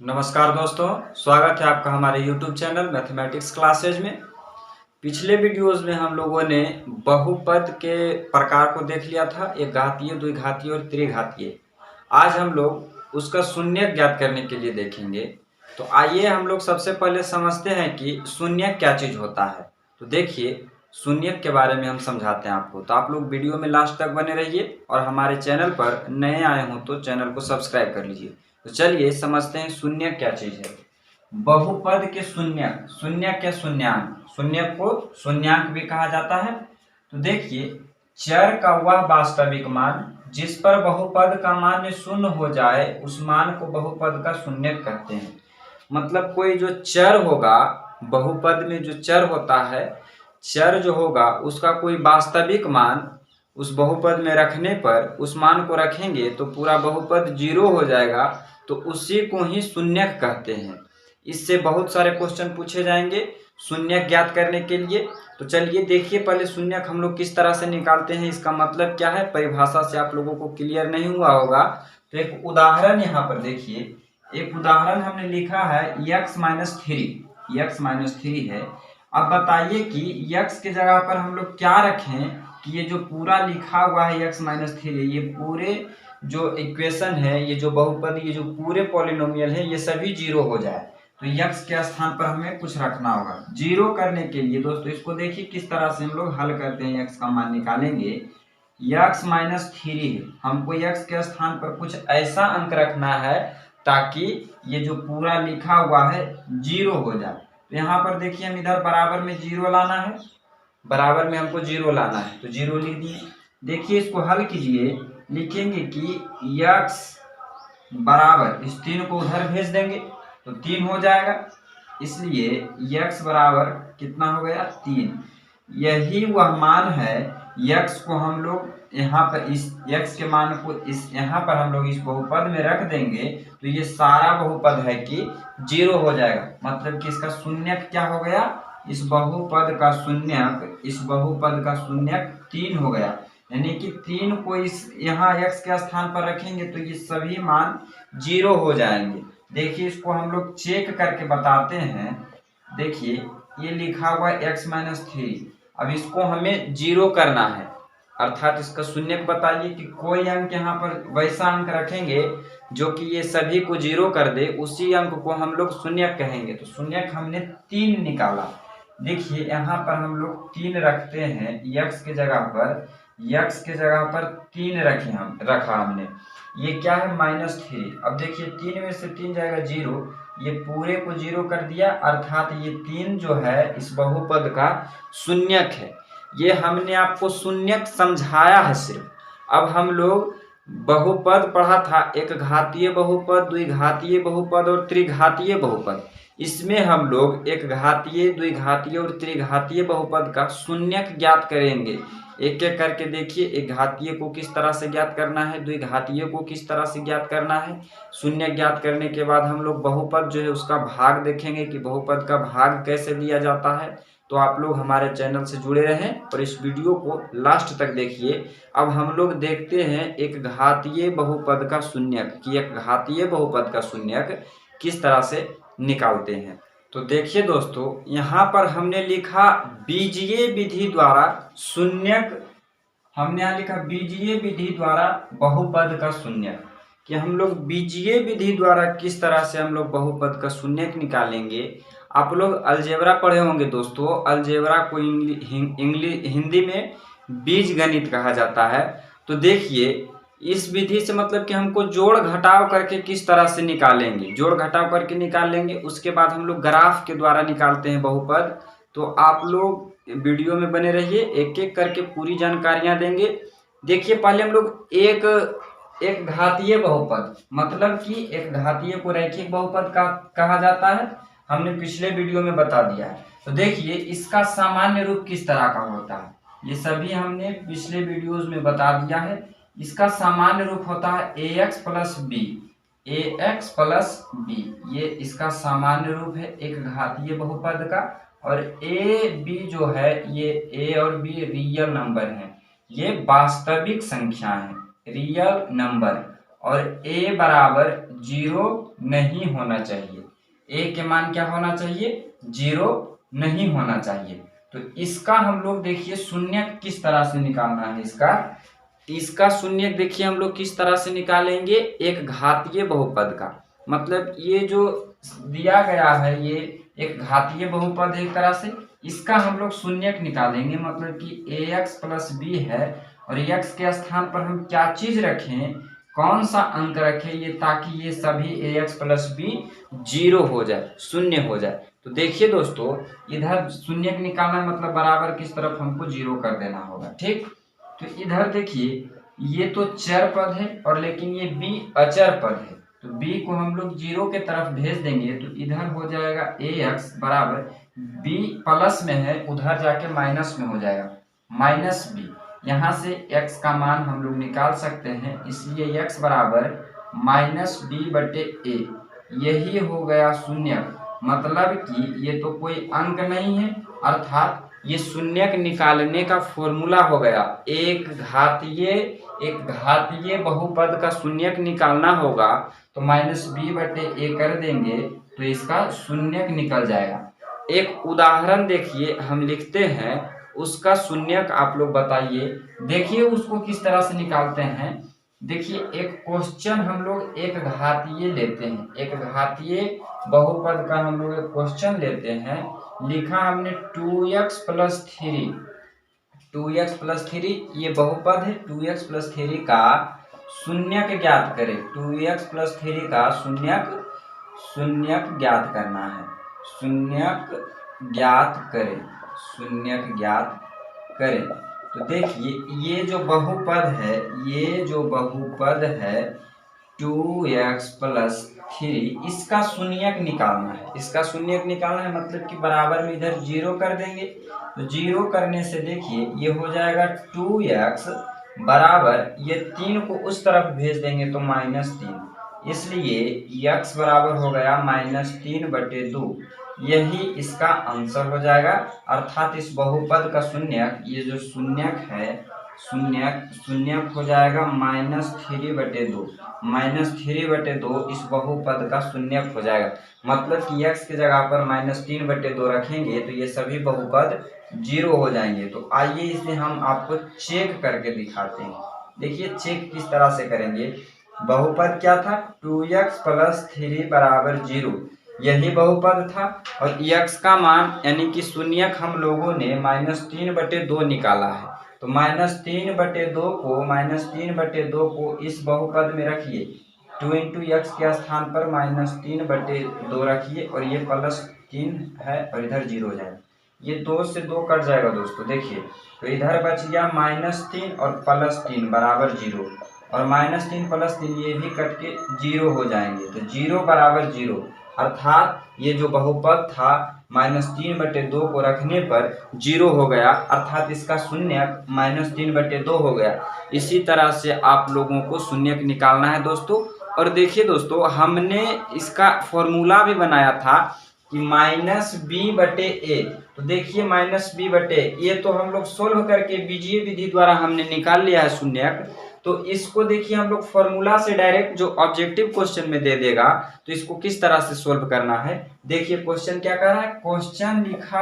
नमस्कार दोस्तों, स्वागत है आपका हमारे YouTube चैनल मैथमेटिक्स क्लासेज में। पिछले वीडियोस में हम लोगों ने बहुपद के प्रकार को देख लिया था, एक घातीय, द्विघातीय और त्रिघातीय। आज हम लोग उसका शून्यक ज्ञात करने के लिए देखेंगे। तो आइए हम लोग सबसे पहले समझते हैं कि शून्यक क्या चीज़ होता है। तो देखिए, शून्यक के बारे में हम समझाते हैं आपको, तो आप लोग वीडियो में लास्ट तक बने रहिए और हमारे चैनल पर नए आए हों तो चैनल को सब्सक्राइब कर लीजिए। तो चलिए समझते हैं शून्यक क्या चीज़ है। बहुपद के शून्यक, शून्यक या शून्यांक, शून्यक को शून्यांक भी कहा जाता है। तो देखिए, चर का वह वास्तविक मान जिस पर बहुपद का मान शून्य हो जाए उस मान को बहुपद का शून्यक कहते हैं। मतलब कोई जो चर होगा, बहुपद में जो चर होता है, चर जो होगा उसका कोई वास्तविक मान उस बहुपद में रखने पर, उस मान को रखेंगे तो पूरा बहुपद जीरो हो जाएगा, तो उसी को ही शून्यक कहते हैं। इससे बहुत सारे क्वेश्चन पूछे जाएंगे शून्यक ज्ञात करने के लिए। तो चलिए देखिए पहले शून्यक हम लोग किस तरह से निकालते हैं, इसका मतलब क्या है, परिभाषा से आप लोगों को क्लियर नहीं हुआ होगा तो एक उदाहरण यहाँ पर देखिए। एक उदाहरण हमने लिखा है x-3 है। अब बताइए कि x के जगह पर हम लोग क्या रखें कि ये जो पूरा लिखा हुआ है x-3, ये पूरे जो इक्वेशन है, ये जो बहुपद, ये जो पूरे पॉलिनोमियल है, ये सभी जीरो हो जाए। तो x के स्थान पर हमें कुछ रखना होगा। जीरो करने के लिए दोस्तों इसको देखिए किस तरह से हम लोग हल करते हैं, x का मान निकालेंगे। x-3 है, हमको x के स्थान पर कुछ ऐसा अंक रखना है ताकि ये जो पूरा लिखा हुआ है जीरो हो जाए। तो यहाँ पर देखिए हम इधर बराबर में जीरो लाना है, बराबर में हमको जीरो लाना है, तो जीरो लिख दिए। देखिए इसको हल कीजिए, लिखेंगे कि x बराबर, इस 3 को उधर भेज देंगे तो 3 हो जाएगा, इसलिए x बराबर कितना हो गया, 3। यही वह मान है, x को हम लोग यहाँ पर, इस x के मान को इस यहाँ पर हम लोग इस बहुपद में रख देंगे तो ये सारा बहुपद है कि जीरो हो जाएगा। मतलब कि इसका शून्यक क्या हो गया, इस बहुपद का शून्यक, इस बहुपद का शून्यक 3 हो गया। यानी कि 3 को इस यहाँ x के स्थान पर रखेंगे तो ये सभी मान जीरो हो जाएंगे। देखिए इसको हम लोग चेक करके बताते हैं। देखिए ये लिखा हुआ है x-3, अब इसको हमें जीरो करना है, अर्थात इसका शून्यक बताइए कि कोई अंक यहाँ पर वैसा अंक रखेंगे जो कि ये सभी को जीरो कर दे, उसी अंक को हम लोग शून्यक कहेंगे। तो शून्यक हमने 3 निकाला। देखिए यहाँ पर हम लोग 3 रखते हैं, x के जगह पर, x के जगह पर 3 रखा हमने। ये क्या है, -3। अब देखिए 3 में से 3 जाएगा जीरो, ये पूरे को जीरो कर दिया, अर्थात ये 3 जो है इस बहुपद का शून्यक है। ये हमने आपको शून्यक समझाया है सिर्फ। अब हम लोग बहुपद पढ़ा था, एक घातीय बहुपद, द्विघातीय बहुपद और त्रिघातीय बहुपद। इसमें हम लोग एक घातीय, द्विघातीय और त्रिघातीय बहुपद का शून्यक ज्ञात करेंगे। एक एक करके देखिए, एक घातीय को किस तरह से ज्ञात करना है, द्विघातीय को किस तरह से ज्ञात करना है। शून्य ज्ञात करने के बाद हम लोग बहुपद जो है उसका भाग देखेंगे कि बहुपद का भाग कैसे दिया जाता है। तो आप लोग हमारे चैनल से जुड़े रहें और इस वीडियो को लास्ट तक देखिए। अब हम लोग देखते हैं एक घातीय बहुपद का शून्यक, कि एक घातीय बहुपद का शून्यक किस तरह से निकालते हैं। तो देखिए दोस्तों, यहाँ पर हमने लिखा बीजीय विधि द्वारा शून्यक, हमने यहाँ लिखा बीजीय विधि द्वारा बहुपद का शून्यक, कि हम लोग बीजीय विधि द्वारा किस तरह से हम लोग बहुपद का शून्यक निकालेंगे। आप लोग अलजेब्रा पढ़े होंगे दोस्तों, अलजेब्रा को हिंदी में बीज गणित कहा जाता है। तो देखिए इस विधि से मतलब कि हमको जोड़ घटाव करके किस तरह से निकालेंगे, जोड़ घटाव करके निकाल लेंगे। उसके बाद हम लोग ग्राफ के द्वारा निकालते हैं बहुपद। तो आप लोग वीडियो में बने रहिए, एक एक करके पूरी जानकारियां देंगे। देखिए पहले हम लोग एक घातीय बहुपद, मतलब कि एक घातीय को रैखिक बहुपद का कहा जाता है, हमने पिछले वीडियो में बता दिया है। तो देखिए इसका सामान्य रूप किस तरह का होता है, ये सभी हमने पिछले वीडियोज में बता दिया है। इसका सामान्य रूप होता है ax प्लस बी, ये इसका सामान्य रूप है एक घातीय बहुपद का। और ए बी जो है, ये a और b रियल नंबर है, ये वास्तविक संख्या है, रियल नंबर। और a बराबर 0 नहीं होना चाहिए। a के मान क्या होना चाहिए? 0 नहीं होना चाहिए। तो इसका हम लोग देखिए शून्यक किस तरह से निकालना है। इसका शून्यक देखिए हम लोग किस तरह से निकालेंगे, एक घातीय बहुपद का। मतलब ये जो दिया गया है ये एक घातीय बहुपद है एक तरह से, इसका हम लोग शून्यक निकालेंगे। मतलब कि ax प्लस बी है और x के स्थान पर हम क्या चीज रखें, कौन सा अंक रखें ये, ताकि ये सभी ax प्लस बी 0 हो जाए, शून्य हो जाए। तो देखिए दोस्तों, इधर शून्यक निकालना है, मतलब बराबर किस तरफ हमको 0 कर देना होगा। ठीक, तो इधर देखिए ये तो चर पद है और लेकिन ये b अचर पद है, तो b को हम लोग 0 के तरफ भेज देंगे। तो इधर हो जाएगा ax बराबर b प्लस में है, उधर जाके माइनस में हो जाएगा माइनस b। यहाँ से x का मान हम लोग निकाल सकते हैं, इसलिए x बराबर माइनस b बटे a, यही हो गया शून्यक। मतलब कि ये तो कोई अंक नहीं है, अर्थात ये शून्यक निकालने का फॉर्मूला हो गया। एक घातीय बहुपद का शून्यक निकालना होगा तो माइनस बी बटे ए कर देंगे तो इसका शून्यक निकल जाएगा। एक उदाहरण देखिए हम लिखते हैं, उसका शून्यक आप लोग बताइए। देखिए उसको किस तरह से निकालते हैं। देखिए एक क्वेश्चन हम लोग एक घातीय लेते हैं, एक घातीय बहुपद का हम लोग एक क्वेश्चन लेते हैं। लिखा हमने 2x प्लस 3, 2x प्लस 3 ये बहुपद है। 2x प्लस 3 का शून्यक ज्ञात करें। 2x प्लस 3 का शून्यक ज्ञात करना है। शून्यक ज्ञात करें, शून्यक ज्ञात करें। तो देखिए ये जो बहुपद है, ये जो बहुपद है 2x प्लस 3, इसका शून्यक निकालना है। इसका शून्यक निकालना है मतलब कि बराबर में इधर 0 कर देंगे। तो 0 करने से देखिए ये हो जाएगा 2x बराबर, ये 3 को उस तरफ भेज देंगे तो -3, इसलिए x बराबर हो गया -3 बटे 2। यही इसका आंसर हो जाएगा। अर्थात इस बहुपद का शून्यक, ये जो शून्यक है, शून्यक हो जाएगा -3 बटे 2। -3 बटे 2 इस बहुपद का शून्यक हो जाएगा। मतलब कि x की जगह पर -3 बटे 2 रखेंगे तो ये सभी बहुपद 0 हो जाएंगे। तो आइए इसे हम आपको चेक करके दिखाते हैं। देखिए चेक किस तरह से करेंगे। बहुपद क्या था? 2x प्लस 3 बराबर 0, यही बहुपद था। और x का मान यानी कि शून्यक हम लोगों ने -3 बटे 2 निकाला है। तो -3 बटे 2 को, -3 बटे 2 को इस बहुपद में रखिए। 2 इंटू एक्स के स्थान पर -3 बटे 2 रखिए और ये +3 है और इधर 0 हो जाएगा। ये 2 से 2 कट जाएगा दोस्तों। देखिए तो इधर बच गया -3 और +3 बराबर 0, और -3 +3 ये भी कट के 0 हो जाएंगे। तो 0 बराबर 0, अर्थात ये जो बहुपद था -3 बटे 2 को रखने पर 0 हो गया, अर्थात इसका शून्यक -3 बटे 2 हो गया। इसी तरह से आप लोगों को शून्यक निकालना है दोस्तों। और देखिए दोस्तों, हमने इसका फॉर्मूला भी बनाया था कि -b बटे a। तो देखिए -b बटे, ये तो हम लोग सोल्व करके बीजीय विधि द्वारा हमने निकाल लिया है शून्यक। तो इसको देखिए हम लोग फॉर्मूला से डायरेक्ट जो ऑब्जेक्टिव क्वेश्चन में दे देगा, तो इसको किस तरह से सोल्व करना है। देखिए क्वेश्चन क्या कर रहा है, क्वेश्चन लिखा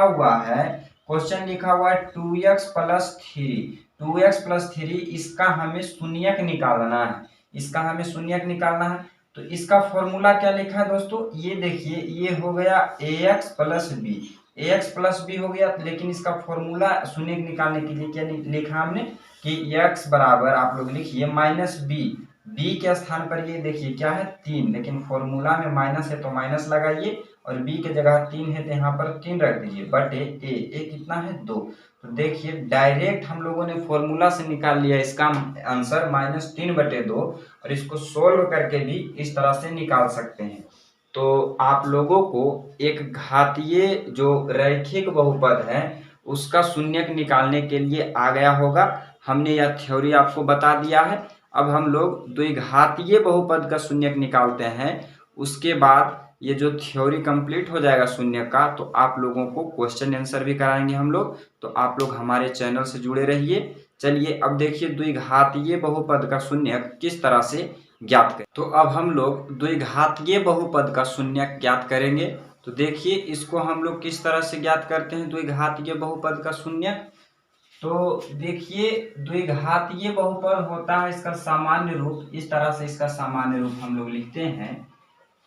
हुआ है 2x प्लस 3, 2x प्लस 3, इसका हमें शून्यक निकालना है। इसका हमें शून्यक निकालना है। तो इसका फॉर्मूला क्या लिखा है दोस्तों, ये देखिए, ये हो गया ax plus b, ax plus b हो गया। लेकिन इसका फॉर्मूला शून्यक निकालने के लिए क्या लिखा हमने कि x बराबर, आप लोग लिखिए -b, b के स्थान पर ये देखिए क्या है 3, लेकिन फॉर्मूला में माइनस है तो माइनस लगाइए, और b के जगह 3 है तो यहाँ पर 3 रख दीजिए, बटे a कितना है 2। तो देखिए डायरेक्ट हम लोगों ने फॉर्मूला से निकाल लिया इसका आंसर -3 बटे 2, और इसको सोल्व करके भी इस तरह से निकाल सकते हैं। तो आप लोगों को एक घातीय जो रैखिक बहुपद है उसका शून्यक निकालने के लिए आ गया होगा। हमने यह थ्योरी आपको बता दिया है। अब हम लोग द्विघातीय बहुपद का शून्यक निकालते हैं। उसके बाद ये जो थ्योरी कंप्लीट हो जाएगा शून्य का, तो आप लोगों को क्वेश्चन आंसर भी कराएंगे हम लोग। तो आप लोग हमारे चैनल से जुड़े रहिए। चलिए अब देखिए द्विघातीय बहुपद का शून्यक किस तरह से ज्ञात करें। तो अब हम लोग द्विघातीय बहुपद का शून्यक ज्ञात करेंगे। तो देखिए इसको हम लोग किस तरह से ज्ञात करते हैं द्विघातीय बहुपद का शून्यक। तो देखिए द्विघातीय बहुपद होता है इसका सामान्य रूप, इस तरह से इसका सामान्य रूप हम लोग लिखते हैं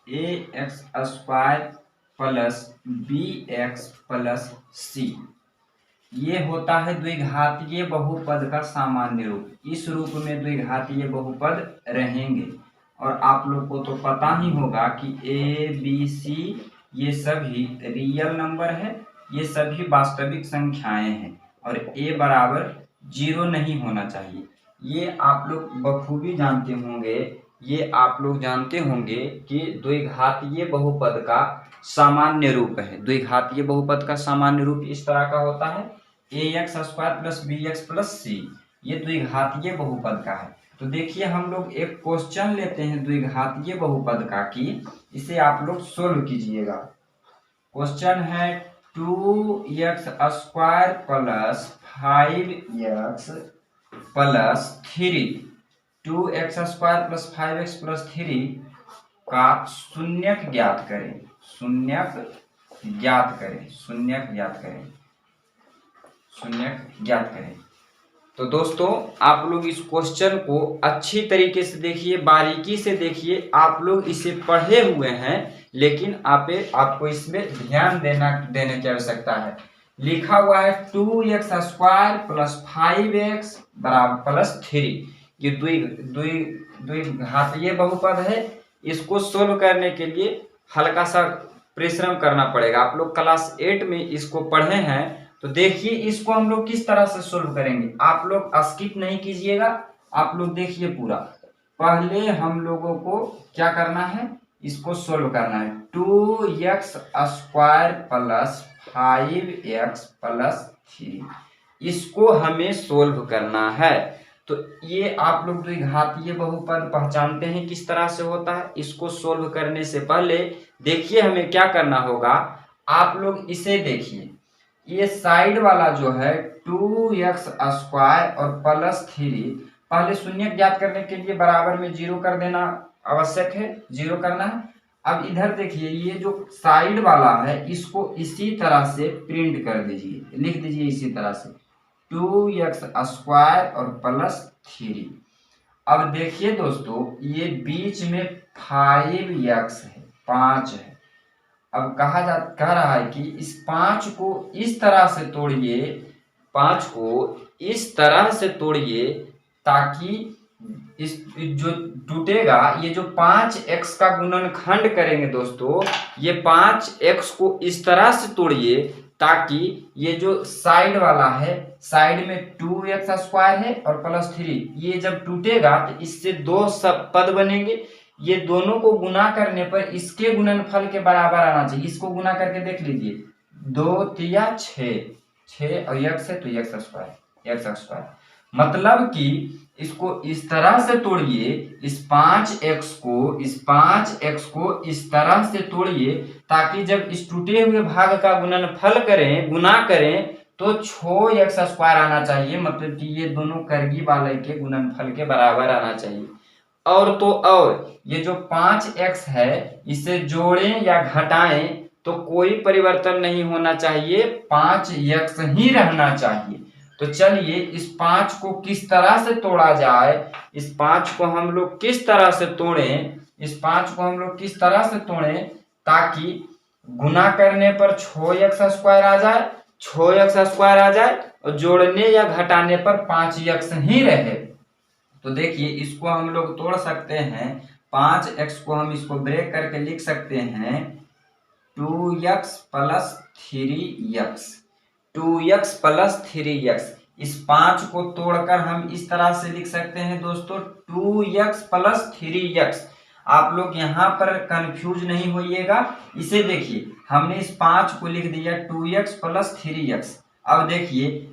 ax² plus bx plus c। ये होता है द्विघातीय बहुपद का सामान्य रूप। इस रूप में द्विघातीय बहुपद रहेंगे। और आप लोग को तो पता ही होगा कि a b c ये सभी रियल नंबर है, ये सभी वास्तविक संख्याएं हैं और a बराबर 0 नहीं होना चाहिए। ये आप लोग बखूबी जानते होंगे, ये आप लोग जानते होंगे कि द्विघातीय बहुपद का सामान्य रूप है। द्विघातीय बहुपद का सामान्य रूप इस तरह का होता है ax² plus bx plus c। ये द्विघातीय बहुपद का है। तो देखिए हम लोग एक क्वेश्चन लेते हैं द्विघातीय बहुपद का कि इसे आप लोग सोल्व कीजिएगा। क्वेश्चन है 2x² plus 5x plus 3 2x² plus 5x plus 3 का शून्यक ज्ञात करें। शून्यक ज्ञात करें, शून्यक ज्ञात करें, शून्यक ज्ञात करें। तो दोस्तों आप लोग इस क्वेश्चन को अच्छी तरीके से देखिए, बारीकी से देखिए। आप लोग इसे पढ़े हुए हैं लेकिन आपको इसमें ध्यान देने की आवश्यकता है। लिखा हुआ है 2x² प्लस 5x बराबर प्लस 3। ये द्विघातीय बहुपद है। इसको सोल्व करने के लिए हल्का सा परिश्रम करना पड़ेगा। आप लोग क्लास 8 में इसको पढ़े हैं। तो देखिए इसको हम लोग किस तरह से सोल्व करेंगे। आप लोग स्किप नहीं कीजिएगा, आप लोग देखिए पूरा। पहले हम लोगों को क्या करना है, इसको सोल्व करना है। 2x² प्लस 5x प्लस 3 इसको हमें सोल्व करना है। तो ये आप लोग द्विघातीय बहुपद पहचानते हैं किस तरह से होता है। इसको सोल्व करने से पहले देखिए हमें क्या करना होगा। आप लोग इसे देखिए, ये साइड वाला जो है 2x² और प्लस 3, पहले शून्य ज्ञात करने के लिए बराबर में 0 कर देना आवश्यक है, 0 करना है। अब इधर देखिए ये जो साइड वाला है इसको इसी तरह से प्रिंट कर दीजिए, लिख दीजिए इसी तरह से 2x² और प्लस 3। अब देखिए दोस्तों ये बीच में 5x है, 5 है। अब कह रहा है कि इस 5 को इस तरह से तोड़िए, 5 को इस तरह से तोड़िए ताकि इस जो टूटेगा, ये जो 5x का गुणनखंड करेंगे दोस्तों, ये 5x को इस तरह से तोड़िए ताकि ये जो साइड वाला है, साइड में 2x² है और प्लस 3, ये जब टूटेगा तो इससे 2 सब पद बनेंगे। ये दोनों को गुना करने पर इसके गुणनफल के बराबर आना चाहिए। इसको गुना करके देख लीजिए, 2 तिया 6 और x है तो x²। मतलब कि इसको इस तरह से तोड़िए, इस 5x को इस तरह से तोड़िए ताकि जब इस टूटे हुए भाग का गुणनफल करें, गुना करें तो 6x² आना चाहिए। मतलब कि ये दोनों करगी वाले के गुणनफल के बराबर आना चाहिए। और तो और ये जो 5x है इसे जोड़ें या घटाएं तो कोई परिवर्तन नहीं होना चाहिए, 5x ही रहना चाहिए। तो चलिए इस 5 को किस तरह से तोड़ा जाए, इस 5 को हम लोग किस तरह से तोड़ें, इस 5 को हम लोग किस तरह से तोड़ें ताकि गुना करने पर 6x² आ जाए, 6x² आ जाए और जोड़ने या घटाने पर 5x ही रहे। तो देखिए इसको हम लोग तोड़ सकते हैं। 5x को हम इसको ब्रेक करके लिख सकते हैं 2x plus 3x, 2x plus 3x। इस 5 को तोड़कर हम इस तरह से लिख सकते हैं दोस्तों 2x प्लस 3x। आप लोग यहाँ पर कंफ्यूज नहीं होइएगा। इसे देखिए हमने इस 5 को लिख दिया 2x प्लस 3x। अब देखिए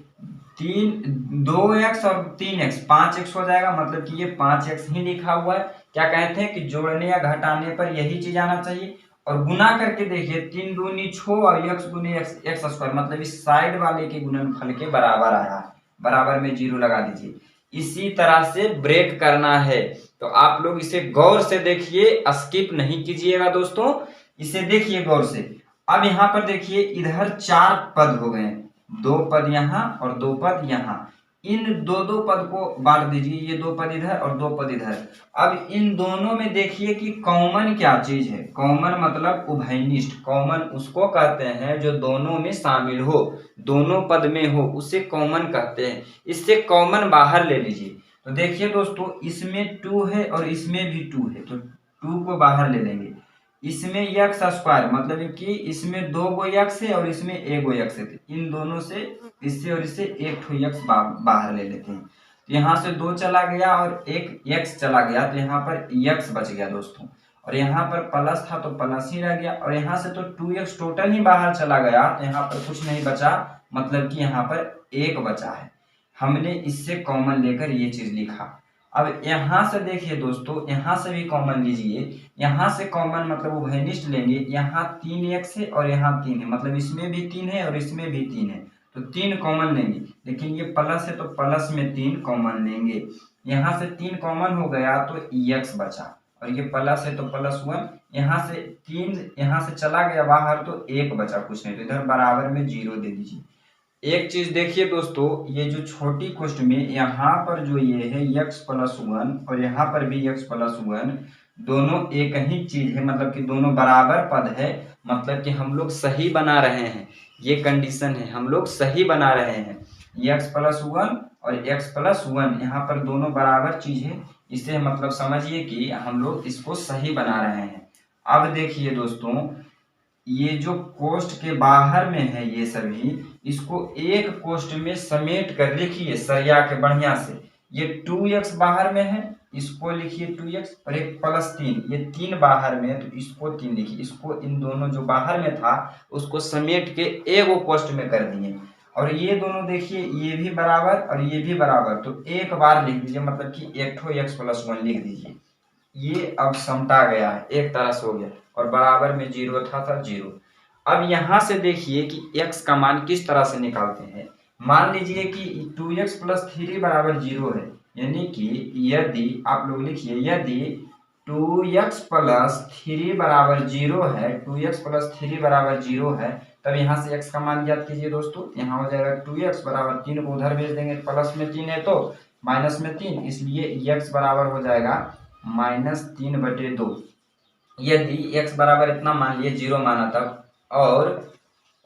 2x और 3x, 5x हो जाएगा। मतलब कि ये 5x ही लिखा हुआ है। क्या कहते हैं कि जोड़ने या घटाने पर यही चीज आना चाहिए। और गुना करके देखिए 3 दूनी 6 और x गुने x², मतलब इस साइड वाले के गुणनफल के बराबर आया है। बराबर में 0 लगा दीजिए। इसी तरह से ब्रेक करना है। तो आप लोग इसे गौर से देखिए, स्किप नहीं कीजिएगा दोस्तों, इसे देखिए गौर से। अब यहाँ पर देखिए इधर 4 पद हो गए, 2 पद यहाँ और 2 पद यहाँ। इन दो दो पद को बांट दीजिए, ये 2 पद इधर और 2 पद इधर। अब इन दोनों में देखिए कि कॉमन क्या चीज है। कॉमन मतलब उभयनिष्ठ, कॉमन उसको कहते हैं जो दोनों में शामिल हो, दोनों पद में हो, उसे कॉमन कहते हैं। इससे कॉमन बाहर ले लीजिए। तो देखिए दोस्तों, इसमें 2 है और इसमें भी 2 है, तो 2 को बाहर ले लेंगे। इसमें एक्स स्क्वायर मतलब कि इसमें 2 गो एक्स है और इसमें 1 गो एक्स है, इन दोनों से, इससे और इससे 1 ठो एक्स बाहर ले लेते हैं। तो यहाँ से 2 चला गया और 1 एक्स चला गया, तो यहाँ पर एक्स बच गया दोस्तों। और यहाँ पर प्लस था तो प्लस ही रह गया, और यहाँ से तो 2x टोटल ही बाहर चला गया, तो यहाँ पर कुछ नहीं बचा, मतलब कि यहाँ पर 1 बचा है। हमने इससे कॉमन लेकर ये चीज लिखा। अब यहाँ से देखिए दोस्तों, यहाँ से भी कॉमन लीजिए। यहाँ से कॉमन मतलब उभयनिष्ठ लेंगे, यहाँ 3x है और यहाँ 3 है, मतलब इसमें भी 3 है और इसमें भी 3 है, तो 3 कॉमन लेंगे। लेकिन ये प्लस है तो प्लस में 3 कॉमन लेंगे। यहाँ से 3 कॉमन हो गया तो x बचा, और ये प्लस है तो +1, यहाँ से 3 यहाँ से चला गया बाहर तो 1 बचा, कुछ नहीं, तो इधर बराबर में 0 दे दीजिए। एक चीज देखिए दोस्तों, ये जो छोटी कोष्ठ में यहाँ पर जो ये है x+1 और यहाँ पर भी x+1, दोनों एक ही चीज है, मतलब कि दोनों बराबर पद है, मतलब कि हम लोग सही बना रहे हैं। ये कंडीशन है, हम लोग सही बना रहे हैं। x+1 और x+1 यहाँ पर दोनों बराबर चीज है, इसे मतलब समझिए कि हम लोग इसको सही बना रहे हैं। अब देखिए दोस्तों, ये जो कोष्ठ के बाहर में है ये सभी, इसको एक कोष्ठ में समेट कर लिखिए सरिया के बढ़िया से। ये 2x बाहर में है, इसको लिखिए 2x, और एक +3, ये 3 बाहर में है तो इसको 3 लिखिए। इसको इन दोनों जो बाहर में था उसको समेट के एक कोष्ठ में कर दिए। और ये दोनों देखिए, ये भी बराबर और ये भी बराबर, तो एक बार लिख दीजिए, मतलब कि एक ठो x+1 लिख दीजिए। ये अब समटा गया है, एक तरह से हो गया, और बराबर में 0 था 0। अब यहाँ से देखिए कि x का मान किस तरह से निकालते हैं। मान लीजिए कि 2x + 3 बराबर 0 है, यानी कि यदि आप लोग लिखिए, यदि 2x + 3 बराबर 0 है, 2x + 3 बराबर 0 है, तब यहाँ से x का मान ज्ञात कीजिए दोस्तों। यहाँ हो जाएगा 2x बराबर 3 को उधर भेज देंगे, प्लस में 3 है तो माइनस में 3, इसलिए x बराबर हो जाएगा -3/2। यदि x बराबर इतना मान लिए 0 माना तब,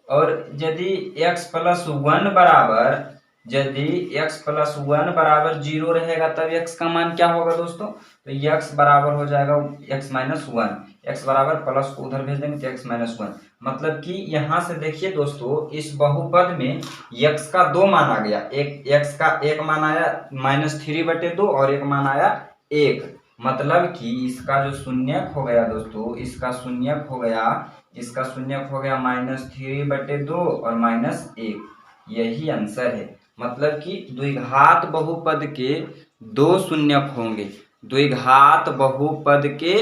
और यदि x+1 बराबर, यदि x+1 बराबर 0 रहेगा तब x का मान क्या होगा दोस्तों, तो x बराबर हो जाएगा x-1, x बराबर प्लस को उधर भेज देंगे तो x-1। मतलब कि यहाँ से देखिए दोस्तों, इस बहुपद में x का 2 मान आ गया, एक x का 1 मान आया -3/2 और 1 मान आया 1, मतलब कि इसका जो शून्यक हो गया दोस्तों, इसका शून्यक हो गया, इसका शून्यक हो गया -3/2 और -1, यही आंसर है। मतलब कि द्विघात बहुपद के 2 शून्यक होंगे, द्विघात बहुपद के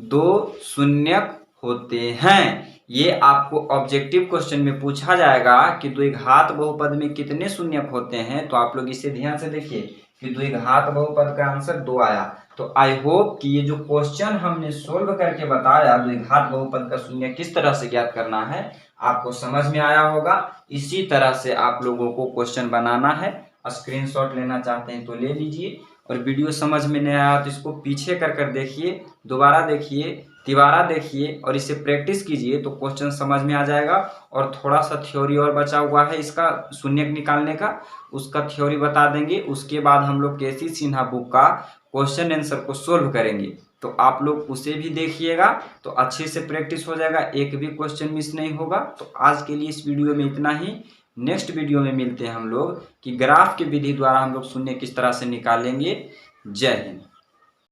2 शून्यक होते हैं। ये आपको ऑब्जेक्टिव क्वेश्चन में पूछा जाएगा कि द्विघात बहुपद में कितने शून्यक होते हैं, तो आप लोग इसे ध्यान से देखिए कि द्विघात बहुपद का आंसर 2 आया। तो आई होप कि ये जो क्वेश्चन हमने सोल्व करके बताया, द्विघात बहुपद का शून्य किस तरह से ज्ञात करना है, आपको समझ में आया होगा। इसी तरह से आप लोगों को क्वेश्चन बनाना है। स्क्रीनशॉट लेना चाहते हैं तो ले लीजिए, और वीडियो समझ में नहीं आया तो इसको पीछे कर देखिए, दोबारा देखिए, तिबारा देखिए और इसे प्रैक्टिस कीजिए, तो क्वेश्चन समझ में आ जाएगा। और थोड़ा सा थ्योरी और बचा हुआ है इसका शून्यक निकालने का, उसका थ्योरी बता देंगे। उसके बाद हम लोग केसी सिन्हा बुक का क्वेश्चन आंसर को सोल्व करेंगे, तो आप लोग उसे भी देखिएगा, तो अच्छे से प्रैक्टिस हो जाएगा, एक भी क्वेश्चन मिस नहीं होगा। तो आज के लिए इस वीडियो में इतना ही। नेक्स्ट वीडियो में मिलते हैं हम लोग कि ग्राफ की विधि द्वारा हम लोग शून्य किस तरह से निकालेंगे। जय हिंद।